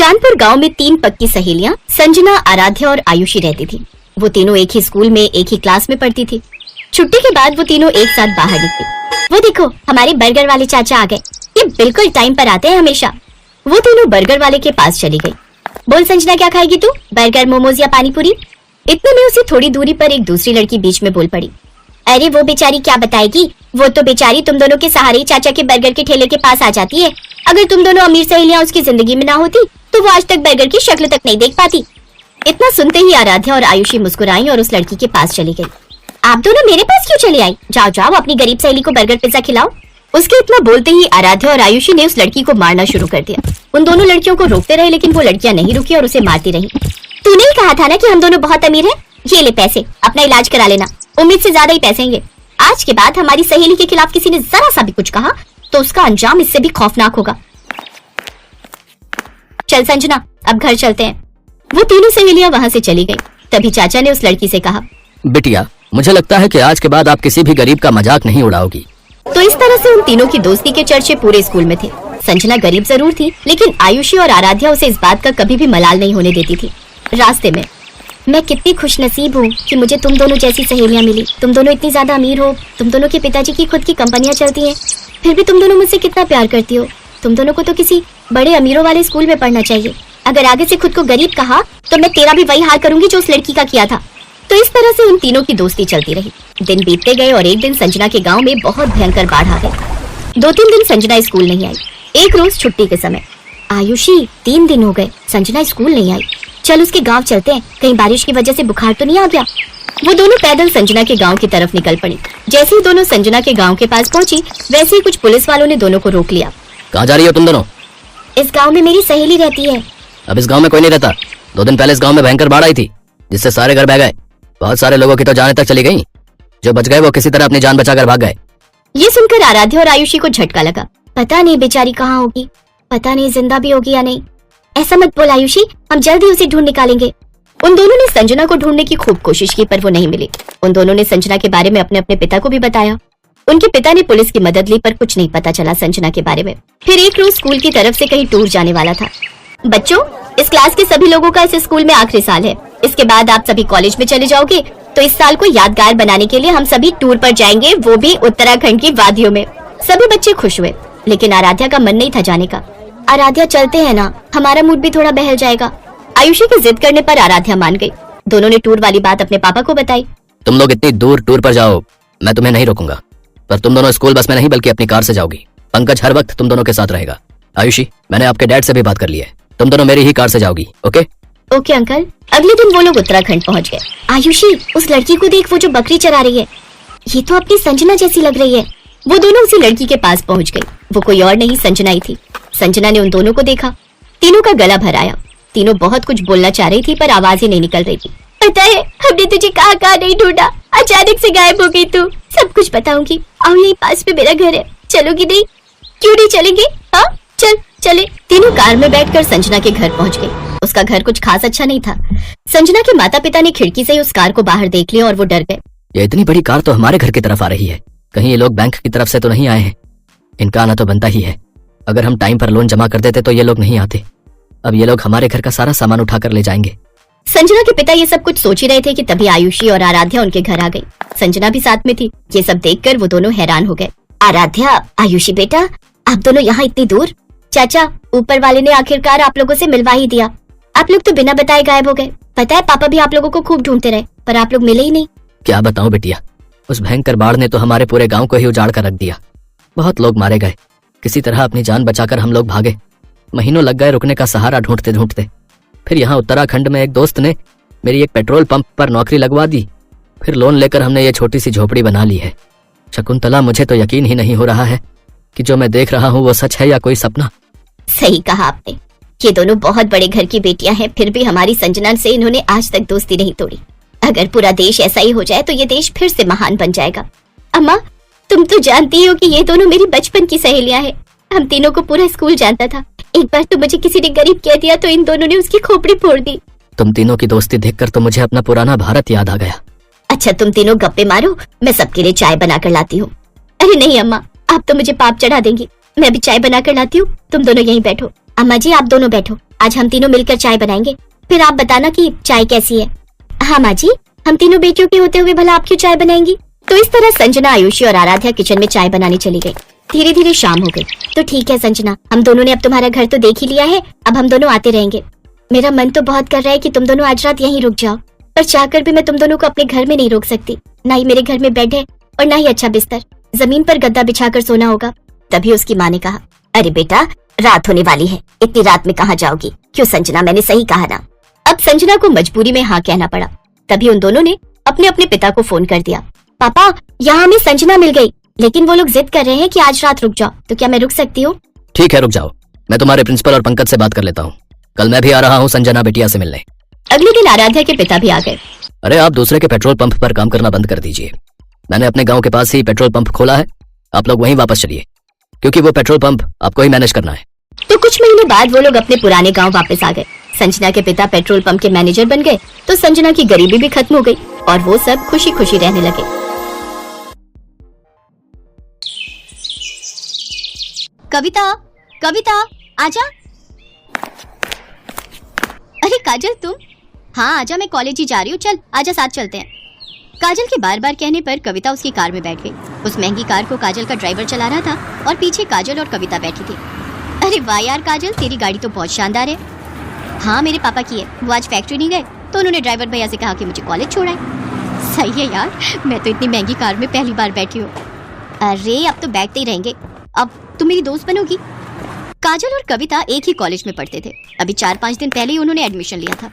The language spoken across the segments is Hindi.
चांदपुर गांव में 3 पक्की सहेलियां संजना, आराध्या और आयुषी रहती थी। वो तीनों एक ही स्कूल में एक ही क्लास में पढ़ती थी। छुट्टी के बाद वो तीनों एक साथ बाहर निकली। वो देखो, हमारे बर्गर वाले चाचा आ गए। ये बिल्कुल टाइम पर आते हैं हमेशा। वो तीनों बर्गर वाले के पास चली गई। बोल संजना, क्या खाएगी तू, बर्गर, मोमोज या पानी पूरी? इतने में उसे थोड़ी दूरी पर एक दूसरी लड़की बीच में बोल पड़ी। अरे वो बेचारी क्या बताएगी, वो तो बेचारी तुम दोनों के सहारे चाचा के बर्गर के ठेले के पास आ जाती है। अगर तुम दोनों अमीर सहेलियां उसकी जिंदगी में ना होती तो वो आज तक बर्गर की शक्ल तक नहीं देख पाती। इतना सुनते ही आराध्या और आयुषी मुस्कुराई और उस लड़की के पास चली गई। आप दोनों मेरे पास क्यों चली आई? जाओ जाओ, अपनी गरीब सहेली को बर्गर पिज्जा खिलाओ। उसके इतना बोलते ही आराध्या और आयुषी ने उस लड़की को मारना शुरू कर दिया। उन दोनों लड़कियों को रोकते रहे लेकिन वो लड़कियां नहीं रुकी और उसे मारती रही। तूने ही कहा था ना कि हम दोनों बहुत अमीर हैं। ये ले पैसे, अपना इलाज करा लेना, उम्मीद से ज्यादा ही पैसे हैं। आज के बाद हमारी सहेली के खिलाफ किसी ने जरा सा भी कुछ कहा तो उसका अंजाम इससे भी खौफनाक होगा। चल संजना, अब घर चलते हैं। वो तीनों सहेलियां वहां से चली गई। तभी चाचा ने उस लड़की से कहा, बिटिया, मुझे लगता है कि आज के बाद आप किसी भी गरीब का मजाक नहीं उड़ाओगी। तो इस तरह से उन तीनों की दोस्ती के चर्चे पूरे स्कूल में थे। संजना गरीब जरूर थी लेकिन आयुषी और आराध्या उसे इस बात का कभी भी मलाल नहीं होने देती थी। रास्ते में, मैं कितनी खुशनसीब हूँ कि मुझे तुम दोनों जैसी सहेलियां मिली। तुम दोनों इतनी ज्यादा अमीर हो, तुम दोनों के पिताजी की खुद की कंपनियां चलती हैं, फिर भी तुम दोनों मुझसे कितना प्यार करती हो। तुम दोनों को तो किसी बड़े अमीरों वाले स्कूल में पढ़ना चाहिए। अगर आगे से खुद को गरीब कहा तो मैं तेरा भी वही हाल करूंगी जो उस लड़की का किया था। तो इस तरह से उन तीनों की दोस्ती चलती रही। दिन बीतते गए और एक दिन संजना के गांव में बहुत भयंकर बाढ़ आ गई। 2-3 दिन संजना स्कूल नहीं आई। एक रोज छुट्टी के समय, आयुषी 3 दिन हो गए संजना स्कूल नहीं आई, चल उसके गांव चलते हैं, कहीं बारिश की वजह से बुखार तो नहीं आ गया। वो दोनों पैदल संजना के गांव की तरफ निकल पड़ी। जैसे ही दोनों संजना के गांव के पास पहुंची वैसे ही कुछ पुलिस वालों ने दोनों को रोक लिया। कहाँ जा रही हो तुम दोनों? इस गांव में मेरी सहेली रहती है। अब इस गांव में कोई नहीं रहता। 2 दिन पहले इस गांव में भयंकर बाढ़ आई थी जिससे सारे घर बह गए। बहुत सारे लोगों की तो जाने तक चली गई। जो बच गए वो किसी तरह अपनी जान बचाकर भाग गए। ये सुनकर आराध्या और आयुषी को झटका लगा। पता नहीं बेचारी कहाँ होगी, पता नहीं जिंदा भी होगी या नहीं। ऐसा मत बोल आयुषी, हम जल्द ही उसे ढूंढ निकालेंगे। उन दोनों ने संजना को ढूंढने की खूब कोशिश की पर वो नहीं मिली। उन दोनों ने संजना के बारे में अपने अपने पिता को भी बताया। उनके पिता ने पुलिस की मदद ली पर कुछ नहीं पता चला संजना के बारे में। फिर एक रोज स्कूल की तरफ से कहीं टूर जाने वाला था। बच्चों, इस क्लास के सभी लोगों का इस स्कूल में आखिरी साल है। इसके बाद आप सभी कॉलेज में चले जाओगे, तो इस साल को यादगार बनाने के लिए हम सभी टूर पर जाएंगे, वो भी उत्तराखंड की वादियों में। सभी बच्चे खुश हुए लेकिन आराध्या का मन नहीं था जाने का। आराध्या चलते हैं ना, हमारा मूड भी थोड़ा बहल जाएगा। आयुषी की जिद करने पर आराध्या मान गई। दोनों ने टूर वाली बात अपने पापा को बताई। तुम लोग इतनी दूर टूर पर जाओ, मैं तुम्हें नहीं रोकूंगा, पर तुम दोनों स्कूल बस में नहीं बल्कि अपनी कार से जाओगी। पंकज हर वक्त तुम दोनों के साथ रहेगा। आयुषी, मैंने आपके डैड से भी बात कर ली है, तुम दोनों मेरी ही कार से जाओगी। Okay okay uncle. अगले दिन वो लोग उत्तराखंड पहुंच गए। आयुषी, उस लड़की को देख, वो जो बकरी चरा रही है, ये तो अपनी संजना जैसी लग रही है। वो दोनों उसी लड़की के पास पहुंच गई। वो कोई और नहीं, संजना ही थी। संजना ने उन दोनों को देखा, तीनों का गला भर आया। तीनों बहुत कुछ बोलना चाह रही थी पर आवाज ही नहीं निकल रही थी। पता है, हमने तुझे कहाँ कहाँ नहीं ढूंढा, अचानक से गायब हो गई तू। सब कुछ बताऊंगी, आओ यही पास में मेरा घर है, चलोगी नहीं? क्यों नहीं चलेंगे? हाँ चल चले। तीनों कार में बैठकर संजना के घर पहुंच गए। उसका घर कुछ खास अच्छा नहीं था। संजना के माता पिता ने खिड़की से ही उस कार को बाहर देख लिया और वो डर गए। ये इतनी बड़ी कार तो हमारे घर की तरफ आ रही है, कहीं ये लोग बैंक की तरफ से तो नहीं आए हैं? इनका आना तो बनता ही है। अगर हम टाइम पर लोन जमा कर देते तो ये लोग नहीं आते। अब ये लोग हमारे घर का सारा सामान उठा कर ले जाएंगे। संजना के पिता ये सब कुछ सोच ही रहे थे कि तभी आयुषी और आराध्या उनके घर आ गई। संजना भी साथ में थी। ये सब देखकर वो दोनों हैरान हो गए। आराध्या, आयुषी बेटा, आप दोनों यहाँ इतनी दूर? चाचा, ऊपर वाले ने आखिरकार आप लोगों से मिलवा ही दिया। आप लोग तो बिना बताए गायब हो गए। पता है, पापा भी आप लोगों को खूब ढूंढते रहे पर आप लोग मिले ही नहीं। क्या बताऊं बेटिया, उस भयंकर बाढ़ ने तो हमारे पूरे गांव को ही उजाड़ कर रख दिया। बहुत लोग मारे गए। किसी तरह अपनी जान बचाकर हम लोग भागे। महीनों लग गए रुकने का सहारा ढूंढते ढूंढते। फिर यहाँ उत्तराखंड में एक दोस्त ने मेरी एक पेट्रोल पंप पर नौकरी लगवा दी। फिर लोन लेकर हमने ये छोटी सी झोपड़ी बना ली है। शकुंतला, मुझे तो यकीन ही नहीं हो रहा है कि जो मैं देख रहा हूँ वो सच है या कोई सपना। सही कहा आपने। ये दोनों बहुत बड़े घर की बेटियां हैं, फिर भी हमारी संजना से इन्होंने आज तक दोस्ती नहीं तोड़ी। अगर पूरा देश ऐसा ही हो जाए तो ये देश फिर से महान बन जाएगा। अम्मा, तुम तो जानती हो कि ये दोनों मेरी बचपन की सहेलियां हैं। हम तीनों को पूरा स्कूल जानता था। एक बार तो मुझे किसी ने गरीब कह दिया तो इन दोनों ने उसकी खोपड़ी फोड़ दी। तुम तीनों की दोस्ती देखकर तो मुझे अपना पुराना भारत याद आ गया। अच्छा, तुम तीनों गप्पे मारो, मैं सबके लिए चाय बनाकर लाती हूँ। अरे नहीं अम्मा, आप तो मुझे पाप चढ़ा देंगी। मैं भी चाय बनाकर लाती हूँ, तुम दोनों यहीं बैठो। अम्मा जी, आप दोनों बैठो, आज हम तीनों मिलकर चाय बनाएंगे, फिर आप बताना कि चाय कैसी है। हाँ माँ जी, हम तीनों बेटियों के होते हुए भला आप क्यों चाय बनाएंगी? तो इस तरह संजना, आयुषी और आराध्या किचन में चाय बनाने चली गई। धीरे धीरे शाम हो गई। तो ठीक है संजना, हम दोनों ने अब तुम्हारा घर तो देख ही लिया है, अब हम दोनों आते रहेंगे। मेरा मन तो बहुत कर रहा है कि तुम दोनों आज रात यहीं रुक जाओ, पर चाहकर भी मैं तुम दोनों को अपने घर में नहीं रोक सकती। ना ही मेरे घर में बेड है और ना ही अच्छा बिस्तर, जमीन पर गद्दा बिछाकर सोना होगा। तभी उसकी माँ ने कहा, अरे बेटा, रात होने वाली है, इतनी रात में कहाँ जाओगी? क्यों संजना, मैंने सही कहा ना? अब संजना को मजबूरी में हाँ कहना पड़ा। तभी उन दोनों ने अपने अपने पिता को फोन कर दिया। पापा, यहाँ हमें संजना मिल गई, लेकिन वो लोग जिद कर रहे हैं कि आज रात रुक जाओ, तो क्या मैं रुक सकती हूँ? ठीक है, रुक जाओ। मैं तुम्हारे प्रिंसिपल और पंकज से बात कर लेता हूँ। कल मैं भी आ रहा हूँ संजना बिटिया से मिलने। अगले दिन आराध्या के पिता भी आ गए। अरे आप दूसरे के पेट्रोल पंप पर काम करना बंद कर दीजिए। मैंने अपने गांव के पास ही पेट्रोल पंप खोला है, आप लोग वहीं वापस चलिए, क्योंकि वो पेट्रोल पंप आपको ही मैनेज करना है। तो कुछ महीने बाद वो लोग अपने पुराने गांव वापस आ गए। संजना के पिता पेट्रोल पंप के मैनेजर बन गए, तो संजना की गरीबी भी खत्म हो गई और वो सब खुशी खुशी रहने लगे। कविता, कविता, आजा। अरे काजल, तुम? हाँ आजा, मैं कॉलेज ही जा रही हूँ, चल आजा, साथ चलते हैं। काजल के बार बार कहने पर कविता उसकी कार में बैठ गई। उस महंगी कार को काजल का ड्राइवर चला रहा था और पीछे काजल और कविता बैठी थी। अरे वाह यार काजल, तेरी गाड़ी तो बहुत शानदार है। हाँ, मेरे पापा की है, वो आज फैक्ट्री नहीं गए तो उन्होंने ड्राइवर भैया से कहा कि मुझे कॉलेज छोड़ा है। सही है यार, मैं तो इतनी महंगी कार में पहली बार बैठी हूँ। अरे अब तो बैठते ही रहेंगे, अब तुम मेरी दोस्त बनोगी। काजल और कविता एक ही कॉलेज में पढ़ते थे। अभी 4-5 दिन पहले ही उन्होंने एडमिशन लिया था।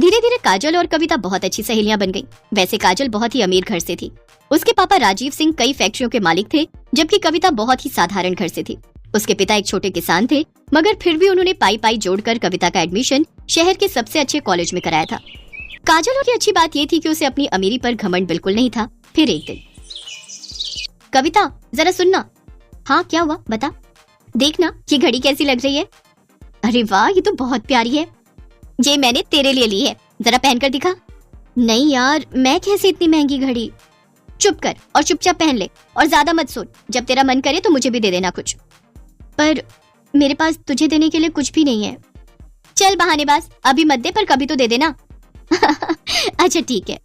धीरे धीरे काजल और कविता बहुत अच्छी सहेलियां बन गईं। वैसे काजल बहुत ही अमीर घर से थी। उसके पापा राजीव सिंह कई फैक्ट्रियों के मालिक थे, जबकि कविता बहुत ही साधारण घर से थी। उसके पिता एक छोटे किसान थे, मगर फिर भी उन्होंने पाई पाई जोड़कर कविता का एडमिशन शहर के सबसे अच्छे कॉलेज में कराया था। काजल की अच्छी बात ये थी कि उसे अपनी अमीरी पर घमंड बिल्कुल नहीं था। फिर एक दिन, कविता जरा सुनना। हाँ क्या हुआ, बता। देखना ये घड़ी कैसी लग रही है। अरे वाह, ये तो बहुत प्यारी है। ये मैंने तेरे लिए ली है, जरा पहनकर दिखा। नहीं यार, मैं कैसे इतनी महंगी घड़ी। चुप कर और चुपचाप पहन ले, और ज्यादा मत सोच। जब तेरा मन करे तो मुझे भी दे देना कुछ। पर मेरे पास तुझे देने के लिए कुछ भी नहीं है। चल बहानेबाज, अभी मत दे, पर कभी तो दे देना। अच्छा ठीक है।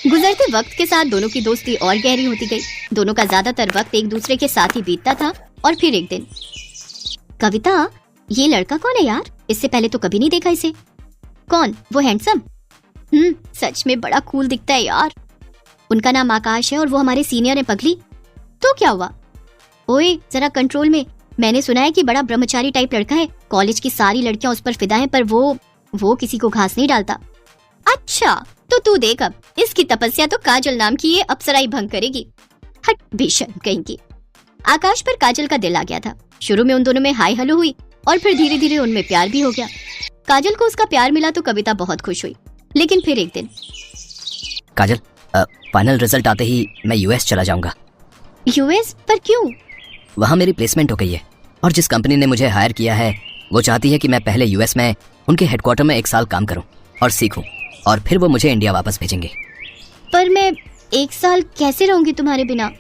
गुजरते वक्त के साथ दोनों की दोस्ती और गहरी होती गई। दोनों का ज्यादातर वक्त एक दूसरे के साथ ही बीतता था। और फिर एक दिन, कविता, ये लड़का कौन है यार? इससे पहले तो कभी नहीं देखा इसे। कौन? वो हैंडसम? सच में बड़ा कूल दिखता है यार। उनका नाम आकाश है और वो हमारे सीनियर है पगली। तो क्या हुआ? ओए जरा कंट्रोल में। मैंने सुना है कि बड़ा ब्रह्मचारी टाइप लड़का है। कॉलेज की सारी लड़कियां उस पर फिदा हैं, पर वो किसी को घास नहीं डालता। अच्छा, तो तू देख, अब इसकी तपस्या तो काजल नाम की ये अप्सरा ही भंग करेगी। हट बेशर्म कहीं की। आकाश पर काजल का दिल आ गया था। शुरू में उन दोनों में हाय हेलो हुई और फिर धीरे धीरे उनमें प्यार भी हो गया। काजल को उसका प्यार मिला तो कविता बहुत खुश हुई। लेकिन फिर एक दिन, काजल, फाइनल रिजल्ट आते ही मैं यूएस चला जाऊंगा। यूएस? पर क्यों? वहाँ मेरी प्लेसमेंट हो गई है और जिस कंपनी ने मुझे हायर किया है वो चाहती है कि मैं पहले यूएस में उनके हेडक्वार्टर में 1 साल काम करूं और सीखूं, और फिर वो मुझे इंडिया वापस भेजेंगे। पर मैं 1 साल कैसे रहूंगी तुम्हारे बिना?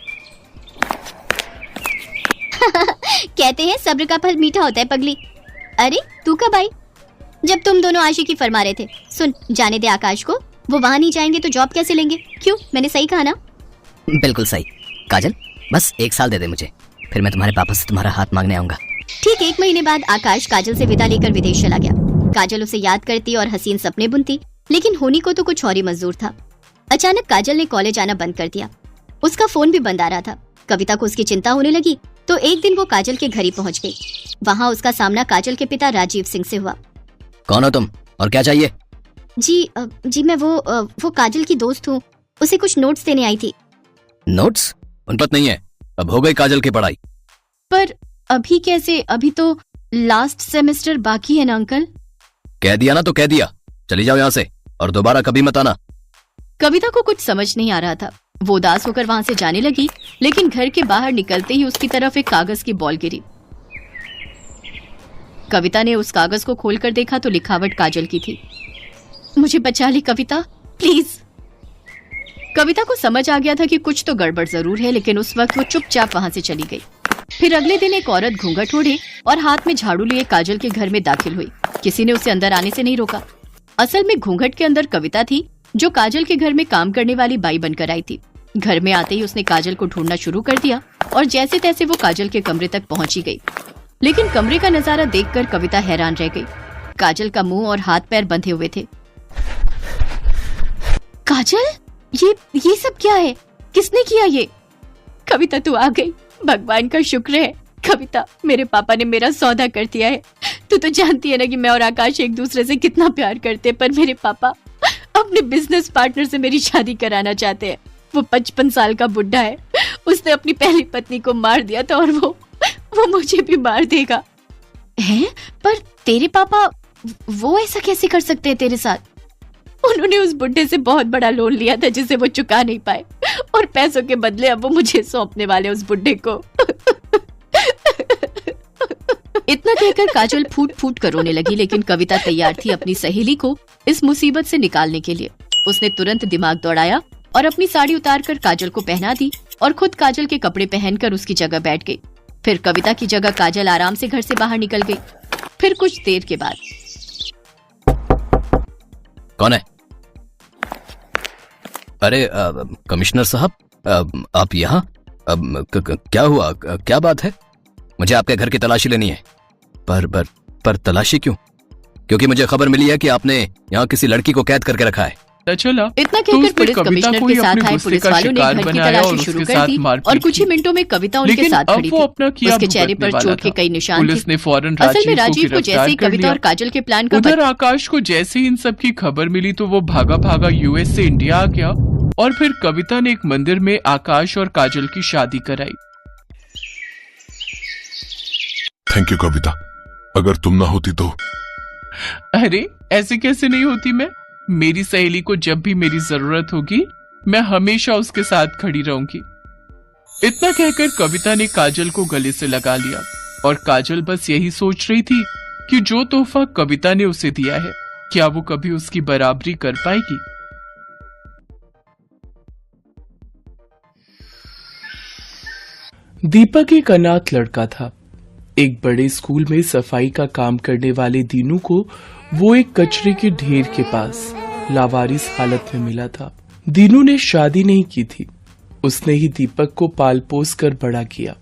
कहते हैं सब्र का फल मीठा होता है पगली। अरे तू कब आई? जब तुम दोनों आशिकी फरमा रहे थे। सुन, जाने दे आकाश को, वो वहां नहीं जाएंगे तो जॉब कैसे लेंगे? क्यों, मैंने सही कहा ना? बिल्कुल सही। काजल, बस 1 साल दे दे मुझे, फिर मैं तुम्हारे पापा से तुम्हारा हाथ मांगने आऊंगा। ठीक 1 महीने बाद आकाश काजल से विदा लेकर विदेश चला गया। काजल उसे याद करती और हसीन सपने बुनती, लेकिन होनी को तो कुछ और ही मंजूर था। अचानक काजल ने कॉलेज आना बंद कर दिया। उसका फोन भी बंद आ रहा था। कविता को उसकी चिंता होने लगी, तो एक दिन वो काजल के घर ही पहुंच गई। वहाँ उसका सामना काजल के पिता राजीव सिंह से हुआ। कौन हो तुम और क्या चाहिए? जी मैं वो काजल की दोस्त हूँ, उसे कुछ नोट्स देने आई थी। नोट्स? उन पर नहीं है, अब हो गई काजल की पढ़ाई। पर अभी कैसे? अभी तो लास्ट सेमेस्टर बाकी है ना अंकल। कह दिया ना तो कह दिया, चली जाओ यहाँ से और दोबारा कभी मत आना। कविता को कुछ समझ नहीं आ रहा था। वो उदास होकर वहां से जाने लगी, लेकिन घर के बाहर निकलते ही उसकी तरफ एक कागज की बॉल गिरी। कविता ने उस कागज को खोलकर देखा तो लिखावट काजल की थी। मुझे बचा ली कविता, प्लीज। कविता को समझ आ गया था कि कुछ तो गड़बड़ जरूर है, लेकिन उस वक्त वो चुपचाप वहां से चली गई। फिर अगले दिन एक औरत घूंघट ओढ़े और हाथ में झाड़ू लिए काजल के घर में दाखिल हुई। किसी ने उसे अंदर आने से नहीं रोका। असल में घूंघट के अंदर कविता थी, जो काजल के घर में काम करने वाली बाई बनकर आई थी। घर में आते ही उसने काजल को ढूंढना शुरू कर दिया और जैसे तैसे वो काजल के कमरे तक पहुंची गई। लेकिन कमरे का नजारा देखकर कविता हैरान रह गई। काजल का मुंह और हाथ पैर बंधे हुए थे। काजल, ये सब क्या है? किसने किया ये? कविता तू आ गई, भगवान का शुक्र है। कविता, मेरे पापा ने मेरा सौदा कर दिया है। तू तो जानती है ना कि मैं और आकाश एक दूसरे से कितना प्यार करते हैं, पर मेरे पापा अपने बिजनेस पार्टनर से मेरी शादी कराना चाहते हैं। वो 55 साल का बुढ़ा है। उसने अपनी पहली पत्नी को मार दिया था और वो मुझे भी मार देगा। हैं? पर तेरे पापा वो ऐसा कैसे कर सकते हैं तेरे साथ? उन्होंने उस बुढ़े से बहुत बड़ा लोन लिया था जिसे वो चुका नहीं पाए, और पैसों के बदले अब वो मुझे सौंपने वाले उस बुढ़े को। इतना कहकर काजल फूट फूट कर रोने लगी, लेकिन कविता तैयार थी अपनी सहेली को इस मुसीबत से निकालने के लिए। उसने तुरंत दिमाग दौड़ाया और अपनी साड़ी उतारकर काजल को पहना दी और खुद काजल के कपड़े पहनकर उसकी जगह बैठ गई। फिर कविता की जगह काजल आराम से घर से बाहर निकल गई। फिर कुछ देर के बाद, कौन है? अरे कमिश्नर साहब, आप यहाँ? क्या हुआ? क्या बात है? मुझे आपके घर की तलाशी लेनी है। पर तलाशी क्यों? क्योंकि मुझे खबर मिली है कि आपने यहाँ किसी लड़की को कैद करके रखा है। चला इतना तो कहकर उसने पुलिस कविता कमिश्नर को के ही साथ अपने आए गुस्से पुलिस का वालों ने शिकार घर की बनाया और तलाशी शुरू उसके कर साथ दी मारपीट और कुछ ही की। मिनटों में कविता उनके लेकिन साथ अब खड़ी वो थी। अपना किया उसके चेहरे पर भुगतने वाला चोट के था। कई निशान पुलिस थे। ने फौरन असल में राजीव राजीव को जैसे ही गिरफ्तार कर कविता और लिया। काजल के प्लान का उधर आकाश को जैसे ही इन सब की खबर मिली तो वो भागा भागा यूएस से इंडिया आ गया, और फिर कविता ने एक मंदिर में आकाश और काजल की शादी कराई। थैंक यू कविता, अगर तुम ना होती तो। अरे ऐसे कैसे नहीं होती मैं? मेरी सहेली को जब भी मेरी जरूरत होगी मैं हमेशा उसके साथ खड़ी रहूंगी। इतना कहकर कविता ने काजल को गले से लगा लिया और काजल बस यही सोच रही थी कि जो तोहफा कविता ने उसे दिया है, क्या वो कभी उसकी बराबरी कर पाएगी। दीपक एक अनाथ लड़का था। एक बड़े स्कूल में सफाई का काम करने वाले दीनू को वो एक कचरे के ढेर के पास लावारिस हालत में मिला था। दीनू ने शादी नहीं की थी, उसने ही दीपक को पाल पोस कर बड़ा किया।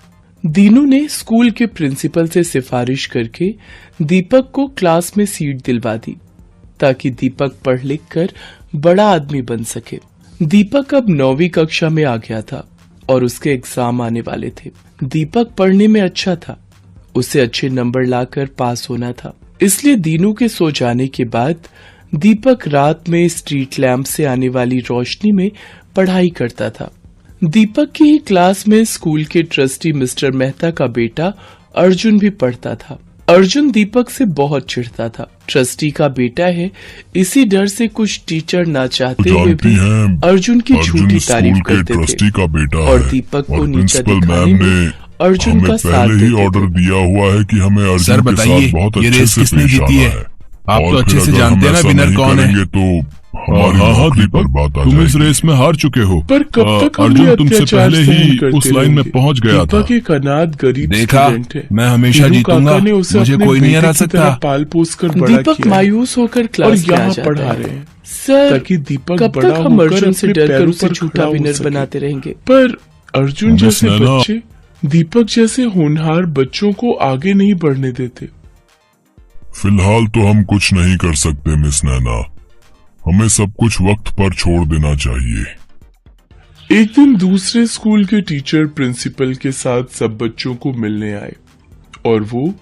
दीनू ने स्कूल के प्रिंसिपल से सिफारिश करके दीपक को क्लास में सीट दिलवा दी ताकि दीपक पढ़ लिख कर बड़ा आदमी बन सके। दीपक अब 9वीं कक्षा में आ गया था और उसके एग्जाम आने वाले थे। दीपक पढ़ने में अच्छा था, उसे अच्छे नंबर लाकर पास होना था, इसलिए दीनू के सो जाने के बाद दीपक रात में स्ट्रीट लैंप से आने वाली रोशनी में पढ़ाई करता था। दीपक की ही क्लास में स्कूल के ट्रस्टी मिस्टर मेहता का बेटा अर्जुन भी पढ़ता था। अर्जुन दीपक से बहुत चिढ़ता था। ट्रस्टी का बेटा है, इसी डर से कुछ टीचर ना चाहते हुए भी अर्जुन की झूठी तारीफ करते थे का बेटा और है, दीपक को और नीचा प्रिंसिपल दिखाने मैम में ने अर्जुन हमें का साथ पहले ही देते ऑर्डर थे। दिया हुआ है कि हमें अर्जुन सर के बताइए, साथ बहुत ये अच्छे रेस से किसने पेश जीती आना है? है। आप तो और अच्छे फिर से अगर जानते हैं हम ना ऐसा विनर नहीं कौन है। करेंगे तो हमारी नौकरी पर बात आ तुम इस जाएगी। रेस में हार चुके हो। पर कब तक हम अर्जुन ये तुमसे अत्याचार पहले सहन ही करते उस लाइन में रहेंगे? पहुंच गया था। दीपक एक अनाथ गरीब देखा, स्टूडेंट है। मैं हमेशा दीनू जीतूंगा, काका ने उसे मुझे अपने कोई नहीं बेटे हरा की सकता। तरह पाल पोस कर बड़ा दीपक किया है। मायूस होकर क्लास और में आ यहाँ जाता पढ़ा है। रहे हैं सर, ताकि दीपक कब बड़ा तक हम होकर अर्जुन से अपने डर कर पैरों उसे पर झूठा खड़ा हो विनर सके। बनाते रहेंगे? पर अर्जुन मिस जैसे नैना, बच्चे दीपक जैसे होनहार बच्चों को आगे नहीं बढ़ने देते। फिलहाल तो हम कुछ नहीं कर सकते मिस नैना, हमें सब कुछ वक्त पर छोड़ देना चाहिए। एक दिन दूसरे स्कूल के टीचर प्रिंसिपल के साथ सब बच्चों को मिलने आए और वो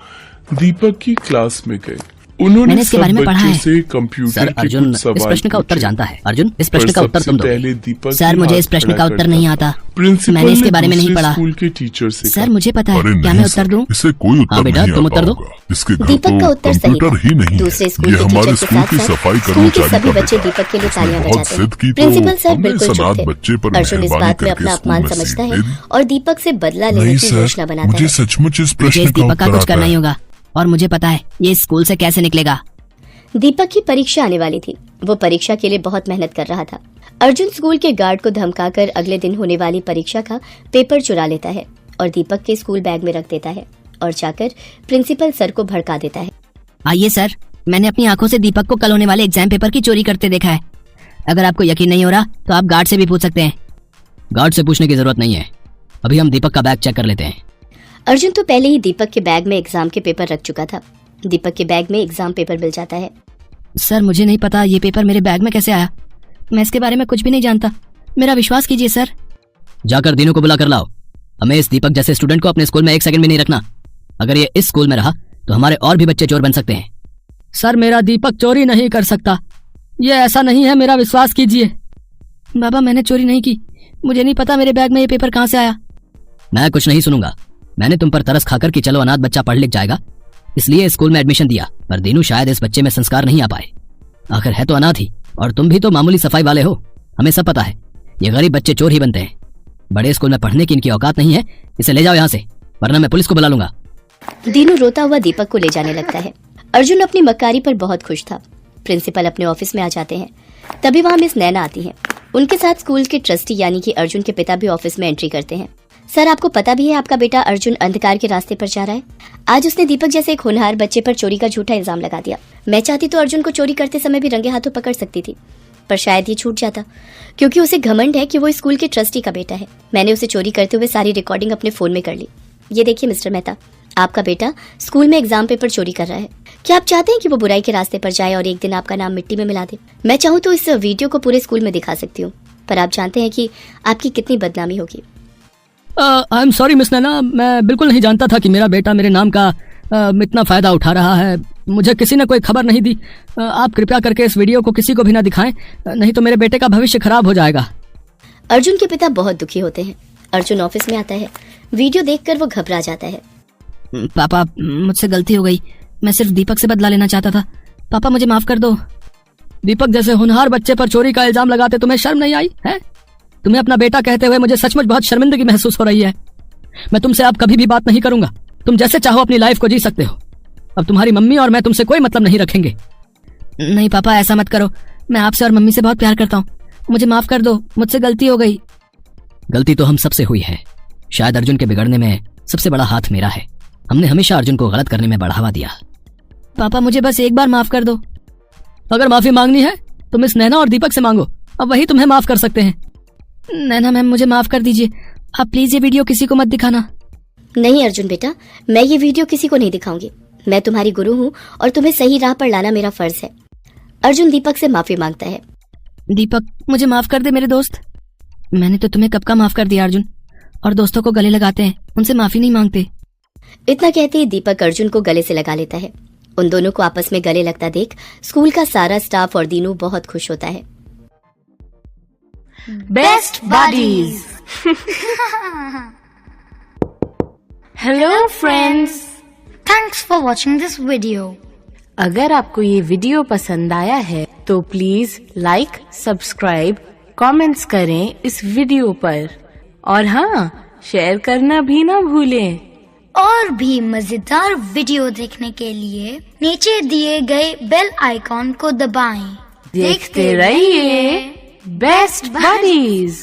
दीपक की क्लास में गए। उन्होंने मैंने इसके सब बारे में पढ़ा बच्चों है। से कंप्यूटर सर, के अर्जुन कुछ इस सवाल प्रश्न का उत्तर पूछे। जानता है। अर्जुन इस पर प्रश्न का उत्तर सबसे तुम दो। पहले दीपक सर, ही मुझे हाथ इस प्रश्न खड़ा का उत्तर करता नहीं था। आता। प्रिंसिपल मैंने इसके ने बारे में नहीं दूसरे पढ़ा। स्कूल के टीचर से सर, कहा। मुझे पता है। अरे क्या नहीं मैं उत्तर सर, दूं? इसे कोई उत्तर हाँ बेटा, नहीं तुम आता उत्तर दो। होगा। इसके घर दीपक का तो उत्तर सही कंप्यूटर था। ही नहीं दूसरे है। स्कूल ये के हमारे टीचर के स्कूल साथ की साथ सफाई स्कूल के कर्मचारी सभी का बच्चे बेटा है। दीपक के लिए इसने तालियां बहुत बजाते जिद की हैं। तो प्रिंसिपल सर हमने बिल्कुल इस चुप अनाथ थे। बच्चे पर अर्जुन इस मेहरबानी बात में करके अपना स्कूल अपमान में समझता सीट है दे दी। और दीपक से बदला लेने नहीं की सर, योजना बनाता मुझे है। सचमुच इस मुझे प्रश्न इस का दीपक का उत्तर कुछ आता करना ही है। होगा और मुझे पता है ये स्कूल से कैसे निकलेगा। दीपक की परीक्षा आने वाली थी। वो परीक्षा के लिए बहुत मेहनत कर रहा था। अर्जुन स्कूल के गार्ड को धमकाकर अगले दिन होने वाली परीक्षा का पेपर चुरा लेता है और दीपक के स्कूल बैग में रख देता है और जाकर प्रिंसिपल सर को भड़का देता है। आइए सर, मैंने अपनी आंखों से दीपक को कल होने वाले एग्जाम पेपर की चोरी करते देखा है। अगर आपको यकीन नहीं हो रहा तो आप गार्ड से भी पूछ सकते हैं। गार्ड से पूछने की जरूरत नहीं है, अभी हम दीपक का बैग चेक कर लेते हैं। अर्जुन तो पहले ही दीपक के बैग में एग्जाम के पेपर रख चुका था। दीपक के बैग में एग्जाम पेपर मिल जाता है। सर मुझे नहीं पता ये पेपर मेरे बैग में कैसे आया, मैं इसके बारे में कुछ भी नहीं जानता, मेरा विश्वास कीजिए सर। जाकर दीनू को बुला कर लाओ। हमें इस दीपक जैसे स्टूडेंट को अपने स्कूल में एक सेकंड भी नहीं रखना। अगर ये इस स्कूल में रहा तो हमारे और भी बच्चे चोर बन सकते हैं। सर मेरा दीपक चोरी नहीं कर सकता, ये ऐसा नहीं है, मेरा विश्वास कीजिए। बाबा मैंने चोरी नहीं की, मुझे नहीं पता मेरे बैग में ये पेपर कहाँ से आया। मैं कुछ नहीं सुनूंगा। मैंने तुम पर तरस खाकर कि चलो अनाथ बच्चा पढ़ लिख जाएगा इसलिए स्कूल में एडमिशन दिया, पर दीनू शायद इस बच्चे में संस्कार नहीं आ पाए। आखिर है तो अनाथ ही, और तुम भी तो मामूली सफाई वाले हो। हमें सब पता है ये गरीब बच्चे चोर ही बनते हैं। बड़े स्कूल में पढ़ने की इनकी औकात नहीं है, इसे ले जाओ यहाँ से, वरना मैं पुलिस को बुला लूंगा। दीनू रोता हुआ दीपक को ले जाने लगता है। अर्जुन अपनी मक्कारी पर बहुत खुश था। प्रिंसिपल अपने ऑफिस में आ जाते हैं। तभी वहाँ मिस नैना आती हैं। उनके साथ स्कूल के ट्रस्टी यानी कि अर्जुन के पिता भी ऑफिस में एंट्री करते हैं। सर आपको पता भी है आपका बेटा अर्जुन अंधकार के रास्ते पर जा रहा है। आज उसने दीपक जैसे एक होनहार बच्चे पर चोरी का झूठा इल्जाम लगा दिया। मैं चाहती तो अर्जुन को चोरी करते समय भी रंगे हाथों पकड़ सकती थी, पर शायद ये छूट जाता, क्योंकि उसे घमंड है कि वो स्कूल के ट्रस्टी का बेटा है। मैंने उसे चोरी करते हुए सारी रिकॉर्डिंग अपने फोन में कर ली। ये देखिए मिस्टर मेहता, आपका बेटा स्कूल में एग्जाम पेपर चोरी कर रहा है। क्या आप चाहते हैं कि वो बुराई के रास्ते पर जाए और एक दिन आपका नाम मिट्टी में मिला दे? मैं चाहूँ तो इस वीडियो को पूरे स्कूल में दिखा सकती हूँ, पर आप जानते हैं कि आपकी कितनी बदनामी होगी। आई एम सॉरी मिस नैना, मैं बिल्कुल नहीं जानता था कि मेरा बेटा मेरे नाम का इतना फायदा उठा रहा है। मुझे किसी ने कोई खबर नहीं दी। आप कृपया करके इस वीडियो को किसी को भी ना दिखाएं, नहीं तो मेरे बेटे का भविष्य खराब हो जाएगा। अर्जुन के पिता बहुत दुखी होते हैं। अर्जुन ऑफिस में आता है। वीडियो देखकर वो घबरा जाता है। पापा मुझसे गलती हो गई, मैं सिर्फ दीपक से बदला लेना चाहता था। पापा मुझे माफ कर दो। दीपक जैसे होनहार बच्चे पर चोरी का इल्जाम लगाते तुम्हें शर्म नहीं आई है? तुम्हें अपना बेटा कहते हुए मुझे सचमुच बहुत शर्मिंदगी महसूस हो रही है। मैं तुमसे अब कभी भी बात नहीं करूंगा। तुम जैसे चाहो अपनी लाइफ को जी सकते हो। अब तुम्हारी मम्मी और मैं तुमसे कोई मतलब नहीं रखेंगे। नहीं पापा ऐसा मत करो, मैं आपसे और मम्मी से बहुत प्यार करता हूँ, मुझे माफ कर दो, मुझसे गलती हो गई। गलती तो हम सबसे हुई है। शायद अर्जुन के बिगड़ने में सबसे बड़ा हाथ मेरा है। हमने हमेशा अर्जुन को गलत करने में बढ़ावा दिया। पापा मुझे बस एक बार माफ कर दो। अगर माफी मांगनी है तो मिस नैना और दीपक से मांगो, अब वही तुम्हें माफ कर सकते हैं। नैना मैम मुझे माफ कर दीजिए, आप प्लीज ये वीडियो किसी को मत दिखाना। नहीं अर्जुन बेटा, मैं ये वीडियो किसी को नहीं दिखाऊंगी। मैं तुम्हारी गुरु हूँ और तुम्हें सही राह पर लाना मेरा फर्ज है। अर्जुन दीपक से माफी मांगता है। दीपक मुझे माफ कर दे मेरे दोस्त। मैंने तो तुम्हें कब का माफ कर दिया अर्जुन, और दोस्तों को गले लगाते हैं उनसे माफी नहीं मांगते। इतना कहते ही दीपक अर्जुन को गले से लगा लेता है। उन दोनों को आपस में गले लगता देख स्कूल का सारा स्टाफ और दीनू बहुत खुश होता है। Best buddies. Hello friends, thanks for watching this video. अगर आपको ये वीडियो पसंद आया है तो प्लीज लाइक, सब्सक्राइब, कमेंट्स करें इस वीडियो पर, और हाँ, शेयर करना भी ना भूलें। और भी मजेदार वीडियो देखने के लिए नीचे दिए गए बेल आइकॉन को दबाएं। देखते रहिए बेस्ट बडीज।